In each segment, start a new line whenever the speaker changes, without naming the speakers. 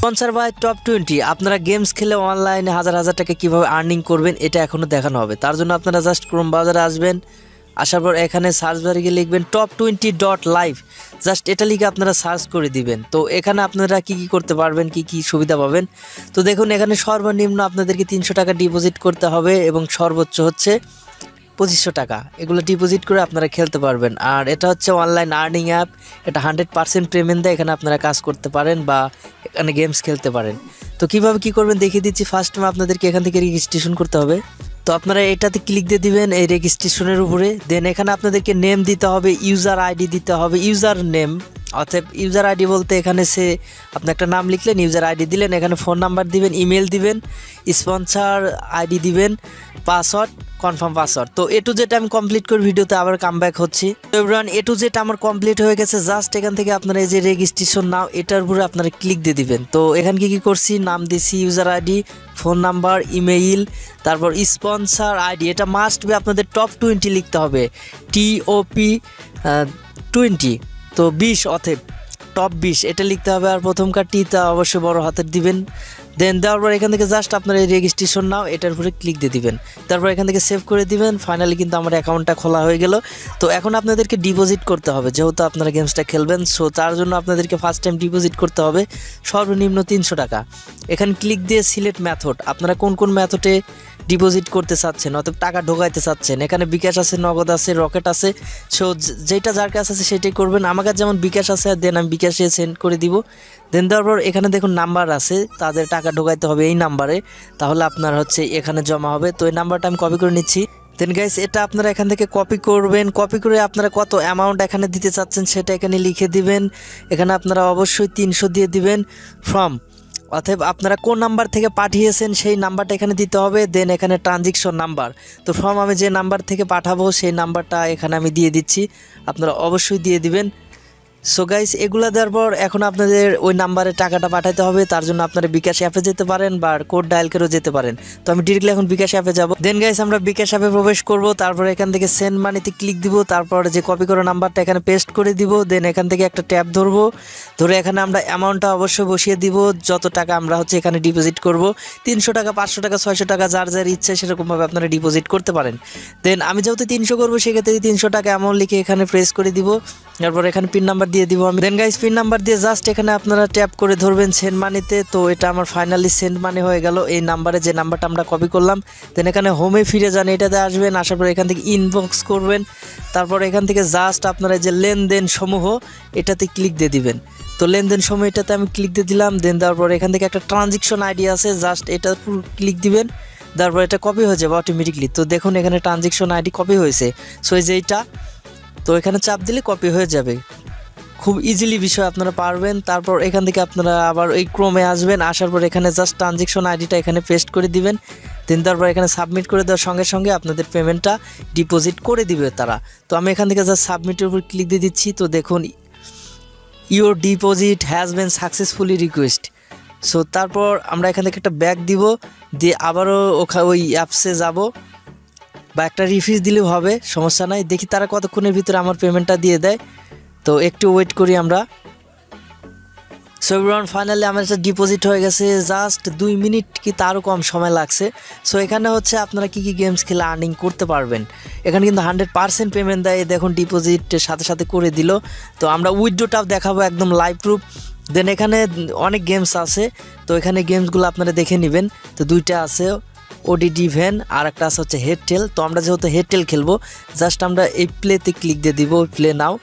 Sponsor by top 20 আপনারা games খেলে অনলাইনে হাজার হাজার টাকা কিভাবে আর্নিং করবেন এটা এখনো দেখানো হবে। তার জন্য আপনারা জাস্ট ক্রোম ব্রাউজারে আসবেন, আসার পর এখানে সার্চ বারে গিয়ে লিখবেন top20.live, জাস্ট এটা লিখে আপনারা সার্চ করে দিবেন। তো এখানে আপনারা কি কি করতে পারবেন, কি কি সুবিধা পাবেন। তো দেখুন এখানে সর্বনিম্ন আপনাদেরকে 300 টাকা ডিপোজিট করতে হবে এবং সর্বোচ্চ হচ্ছে 2500 টাকা। এগুলো ডিপোজিট করে আপনারা খেলতে পারবেন। আর এটা হচ্ছে অনলাইন আর্নিং অ্যাপ, এটা 100% পেমেন্ট দেয়। এখানে আপনারা কাজ করতে পারেন বা এখানে গেমস খেলতে পারেন। তো কিভাবে কি করবেন দেখিয়ে দিচ্ছি। ফার্স্ট টাইম আপনাদেরকে এখান থেকে রেজিস্ট্রেশন করতে হবে। তো আপনারা এটাতে ক্লিক দিয়ে দিবেন এই রেজিস্ট্রেশনের উপরে। দেন এখানে আপনাদেরকে নেম দিতে হবে, ইউজার আইডি দিতে হবে, ইউজার নেম অর্থাৎ ইউজার আইডি বলতে এখানে সে আপনি একটা নাম লিখলেন, ইউজার আইডি দিলেন, এখানে ফোন নাম্বার দিবেন, ইমেল দিবেন, স্পন্সর আইডি দিবেন, পাসওয়ার্ড, কনফার্ম পাসওয়ার্ড। তো এ টু জেড আমি কমপ্লিট করে ভিডিওতে আবার কামব্যাক হচ্ছি। তো এভরিওয়ান এ টু জেড আমার কমপ্লিট হয়ে গেছে। জাস্ট এখান থেকে আপনারা এই যে রেজিস্ট্রেশন নাও এটার উপরে আপনারা ক্লিক দিয়ে দিবেন। তো এখানে কি করছি, নাম দিছি, user ID, phone number, email, তারপর স্পন্সর আইডি। এটা মাস্ট বি আপনাদের টপ 20 লিখতে হবে, TOP 20, তো 20 অথব টপ 20 এটা লিখতে হবে। আর প্রথমকার টিটা অবশ্যই বড় হাতের দিবেন। দেন দেওয়ার পর এখান থেকে জাস্ট আপনার এই রেজিস্ট্রেশন নাও এটার উপরে ক্লিক দিয়ে দিবেন। তারপর এখান থেকে সেভ করে দিবেন। ফাইনালি কিন্তু আমার অ্যাকাউন্টটা খোলা হয়ে গেল। তো এখন আপনাদেরকে ডিপোজিট করতে হবে, যেহেতু আপনারা গেমসটা খেলবেন। সো তার জন্য আপনাদেরকে ফার্স্ট টাইম ডিপোজিট করতে হবে সর্বনিম্ন 300 টাকা। এখানে ক্লিক দিয়ে সিলেক্ট মেথড, আপনারা কোন কোন মেথডে ডিপোজিট করতে চাচ্ছেন অথবা টাকা ঢোকাইতে চাচ্ছেন। এখানে বিকাশ আছে, নগদ আছে, রকেট আছে। সো যেটা যার কাছে আছে সেটাই করবেন। আমার কাছে যেমন বিকাশ আছে, দেন আমি বিকাশে সেন্ড করে দিব। দেন দেওয়ার পর এখানে দেখুন নাম্বার আছে, তাদের টাকা ঢোকাইতে হবে এই নাম্বারে, তাহলে আপনার হচ্ছে এখানে জমা হবে। তো এই নাম্বারটা আমি কপি করে নিচ্ছি। দেন গাইস এটা আপনারা এখান থেকে কপি করবেন। কপি করে আপনারা কত অ্যামাউন্ট এখানে দিতে চাচ্ছেন সেটা এখানে লিখে দিবেন। এখানে আপনারা অবশ্যই 300 দিয়ে দিবেন ফ্রম, অতএব আপনারা কোন নাম্বার থেকে পাঠিয়েছেন সেই নাম্বারটা এখানে দিতে হবে। দেন এখানে ট্রানজ্যাকশন নাম্বার, তো ফর্ম আমি যে নাম্বার থেকে পাঠাবো সেই নাম্বারটা এখানে আমি দিয়ে দিচ্ছি, আপনারা অবশ্যই দিয়ে দিবেন। সো গাইস এগুলো দেওয়ার পর এখন আপনাদের ওই নাম্বারে টাকাটা পাঠাতে হবে। তার জন্য আপনারা বিকাশ অ্যাপে যেতে পারেন বা কোড ডায়াল করেও যেতে পারেন। তো আমি ডিরেক্টলি এখন বিকাশ অ্যাপে যাব। দেন গাইস আমরা বিকাশ অ্যাপে প্রবেশ করব। তারপর এখান থেকে সেন্ড মানিতে ক্লিক দিব। তারপর যে কপি করা নাম্বারটা এখানে পেস্ট করে দিব। দেন এখান থেকে একটা ট্যাব ধরবো, ধরে এখানে আমরা অ্যামাউন্টটা অবশ্যই বসিয়ে দিব, যত টাকা আমরা হচ্ছে এখানে ডিপোজিট করব। 300 টাকা, 500 টাকা, 600 টাকা, যার যার ইচ্ছে সেরকমভাবে আপনারা ডিপোজিট করতে পারেন। দেন আমি যেহেতু 300 করবো সেক্ষেত্রে 300 টাকা অ্যামাউন্ট লিখে এখানে প্রেস করে দিব। তারপর এখানে পিন নাম্বার দিয়ে দিব আমি। দেন গাইস পিন নাম্বার দিয়ে জাস্ট এখানে আপনারা ট্যাপ করে ধরবেন সেন্ড মানিতে। তো এটা আমার ফাইনালি সেন্ড মানি হয়ে গেল এই নাম্বারে, যে নাম্বারটা আমরা কপি করলাম। দেন এখানে হোমে ফিরে যান, এটাতে আসবেন, আসার পর এখান থেকে ইনবক্স করবেন। তারপর এখান থেকে জাস্ট আপনারা যে লেনদেন সমূহ এটাতে ক্লিক দিয়ে দিবেন। তো লেনদেন সমূহ এটাতে আমি ক্লিক দিয়ে দিলাম। দেন তারপর এখান থেকে একটা ট্রানজ্যাকশন আইডি আছে, জাস্ট এটা পুরো ক্লিক দিবেন। তারপর এটা কপি হয়ে যাবে অটোমেটিকলি। তো দেখুন এখানে ট্রানজ্যাকশন আইডি কপি হয়েছে। সো এই যে এইটা, তো এখানে চাপ দিলে কপি হয়ে যাবে। খুব ইজিলি বিষয় আপনারা পারবেন। তারপর এখান থেকে আপনারা আবার এই ক্রোমে আসবেন, আসার পর এখানে জাস্ট ট্রানজ্যাকশন আইডিটা এখানে পেস্ট করে দিবেন। দেন তারপর এখানে সাবমিট করে দেওয়ার সঙ্গে সঙ্গে আপনাদের পেমেন্টটা ডিপোজিট করে দিবে তারা। তো আমি এখান থেকে জাস্ট সাবমিটের উপর ক্লিক দিয়ে দিচ্ছি। তো দেখুন your deposit has been successfully request. So তারপর আমরা এখান থেকে একটা ব্যাক দিব, দিয়ে আবারও ওই অ্যাপসে যাব বা একটা রিফিউজ দিলেও হবে, সমস্যা নাই। দেখি তারা কতক্ষণের ভিতরে আমার পেমেন্টটা দিয়ে দেয়। তো একটু ওয়েট করি আমরা। সো এভরিওয়ান ফাইনালি আমার একটা ডিপোজিট হয়ে গেছে, জাস্ট 2 মিনিট কি তারও কম সময় লাগছে। সো এখানে হচ্ছে আপনারা কি কি গেমস খেলে আর্নিং করতে পারবেন। এখানে কিন্তু 100% পেমেন্ট দেয়, দেখুন ডিপোজিটের সাথে সাথে করে দিল। তো আমরা উইথড্রটাও দেখাবো একদম লাইভ প্রুফ। দেন এখানে অনেক গেমস আছে, তো এখানে গেমসগুলো আপনারা দেখে নেবেন। তো দুইটা আছে ওডিডি ভ্যান, আর একটা আছে হচ্ছে হেড টেল। তো আমরা যেহেতু হেড টেল খেলবো, জাস্ট আমরা এই প্লেতে ক্লিক দিয়ে দিব, প্লে নাও।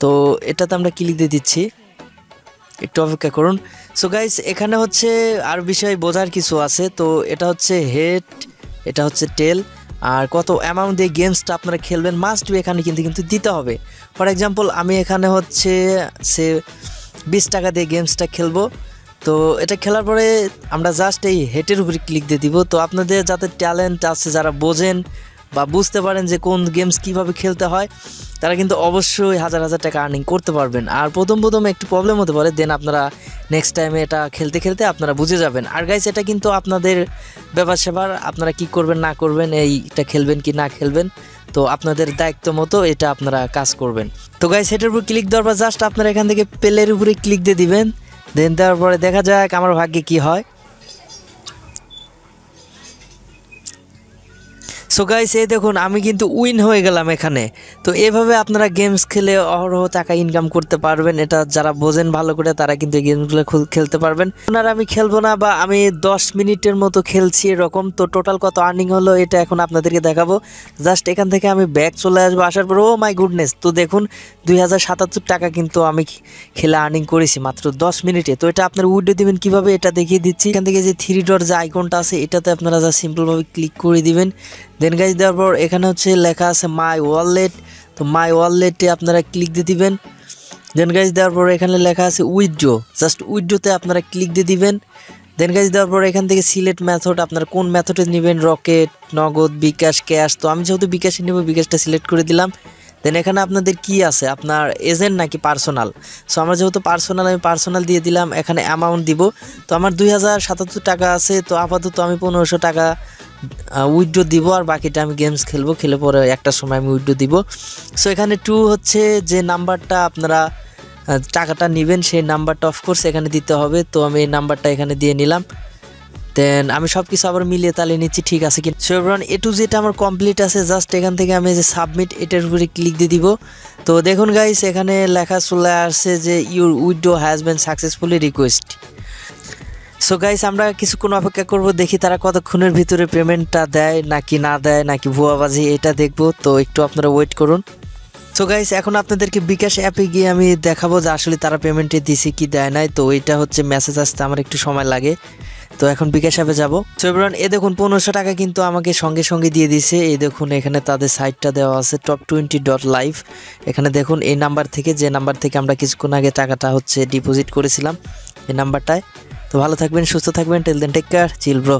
তো এটাতে আমরা ক্লিক দিয়ে দিচ্ছি, একটু অপেক্ষা করুন। সো গাইস এখানে হচ্ছে আর বিষয় বোঝার কিছু আছে। তো এটা হচ্ছে হেড, এটা হচ্ছে টেল, আর কত অ্যামাউন্ট দিয়ে গেমসটা আপনারা খেলবেন মাস্ট বি এখানে কিন্তু দিতে হবে। ফর এক্সাম্পল আমি এখানে হচ্ছে 20 টাকা দিয়ে গেমসটা খেলবো। তো এটা খেলার পরে আমরা জাস্ট এই হেডের উপরে ক্লিক দিয়ে দিব। তো আপনাদের যাতে ট্যালেন্ট আছে, যারা বোঝেন বা বুঝতে পারেন যে কোন গেমস কিভাবে খেলতে হয়, তারা কিন্তু অবশ্যই হাজার হাজার টাকা আর্নিং করতে পারবেন। আর প্রথম একটু প্রবলেম হতে পারে, দেন আপনারা নেক্সট টাইমে এটা খেলতে খেলতে আপনারা বুঝে যাবেন। আর গাইস এটা কিন্তু আপনাদের ব্যাপার স্যাপার, আপনারা কি করবেন না করবেন, এইটা খেলবেন কি না খেলবেন, তো আপনাদের দায়িত্ব মতো এটা আপনারা কাজ করবেন। তো গাইস এটার উপর ক্লিক দেওয়ার পর জাস্ট আপনারা এখান থেকে প্লের উপরে ক্লিক দিয়ে দিবেন। দেন তারপরে দেখা যাক আমার ভাগ্যে কি হয়। সো গাইস এই দেখুন আমি কিন্তু উইন হয়ে গেলাম এখানে। তো এভাবে আপনারা গেমস খেলে অহরহ টাকা ইনকাম করতে পারবেন। এটা যারা বোঝেন ভালো করে তারা কিন্তু এই গেমসগুলো খেলতে পারবেন। আর আমি খেলবো না, বা আমি 10 মিনিটের মতো খেলছি এরকম। তো টোটাল কত আর্নিং হলো এটা এখন আপনাদেরকে দেখাবো। জাস্ট এখান থেকে আমি ব্যাক চলে আসবো, আসার পর ও মাই গুডনেস, তো দেখুন 2077 টাকা কিন্তু আমি খেলে আর্নিং করেছি মাত্র 10 মিনিটে। তো এটা আপনারা উইডো দিবেন কিভাবে এটা দেখিয়ে দিচ্ছি। এখান থেকে যে 3 ডট যে আইকনটা আছে এটাতে আপনারা যা সিম্পলভাবে ক্লিক করে দিবেন। দেন গাইজ দেওয়ার পর এখানে হচ্ছে লেখা আছে মাই ওয়ালেট। তো মাই ওয়ালেটে আপনারা ক্লিক দিয়ে দিবেন। দেন গাইজ দেওয়ার পর এখানে লেখা আছে উইথড্র, জাস্ট উইথড্রতে আপনারা ক্লিক দিয়ে দিবেন। দেন গাইজ দেওয়ার পর এখান থেকে সিলেক্ট মেথড, আপনারা কোন মেথডে নেবেন, রকেট, নগদ, বিকাশ, ক্যাশ। তো আমি যেহেতু বিকাশে নেব বিকাশটা সিলেক্ট করে দিলাম। দেন এখানে আপনাদের কি আছে, আপনার এজেন্ট নাকি পার্সোনাল। সো আমার যেহেতু পার্সোনাল আমি পার্সোনাল দিয়ে দিলাম। এখানে অ্যামাউন্ট দিব। তো আমার 2077 টাকা আছে। তো আপাতত আমি 1500 টাকা উইথড্র দিব, আর বাকিটা আমি গেমস খেলবো, খেলে পরে একটা সময় আমি উইথড্র দিব। সো এখানে 2 হচ্ছে যে নাম্বারটা আপনারা টাকাটা নেবেন সেই নাম্বারটা অফকোর্স এখানে দিতে হবে। তো আমি এই নাম্বারটা এখানে দিয়ে নিলাম। দেন আমি সব কিছু আবার মিলিয়ে তালিয়ে নিচ্ছি ঠিক আছে কি। So everyone A to Z আমার কমপ্লিট আছে। জাস্ট এখান থেকে আমি যে সাবমিট এটার উপরে ক্লিক দিয়ে দিব। তো দেখুন গাইস এখানে লেখা চলে আসছে যে your withdraw has been successfully request. So guys আমরা কিছুক্ষণ অপেক্ষা করব, দেখি তারা কতক্ষণের ভিতরে পেমেন্টটা দেয় নাকি না দেয় নাকি ভুয়াবাজি, এটা দেখবো। তো একটু আপনারা ওয়েট করুন। সো গাইস এখন আপনাদেরকে বিকাশ অ্যাপে গিয়ে আমি দেখাবো যে আসলে তারা পেমেন্টে দিছে কি দেয় নাই। তো এটা হচ্ছে মেসেজ আসতে আমার একটু সময় লাগে। তো এখন বিকাশ অ্যাপে যাবো। সো এভরিওয়ান এ দেখুন 1500 টাকা কিন্তু আমাকে সঙ্গে সঙ্গে দিয়ে দিছে। এই দেখুন এখানে তাদের সাইটটা দেওয়া আছে top20.live। এখানে দেখুন এই নাম্বার থেকে, যে নাম্বার থেকে আমরা কিছুক্ষণ আগে টাকাটা হচ্ছে ডিপোজিট করেছিলাম এই নাম্বারটায়। তো ভালো থাকবেন, সুস্থ থাকবেন, till then take care, chill bro.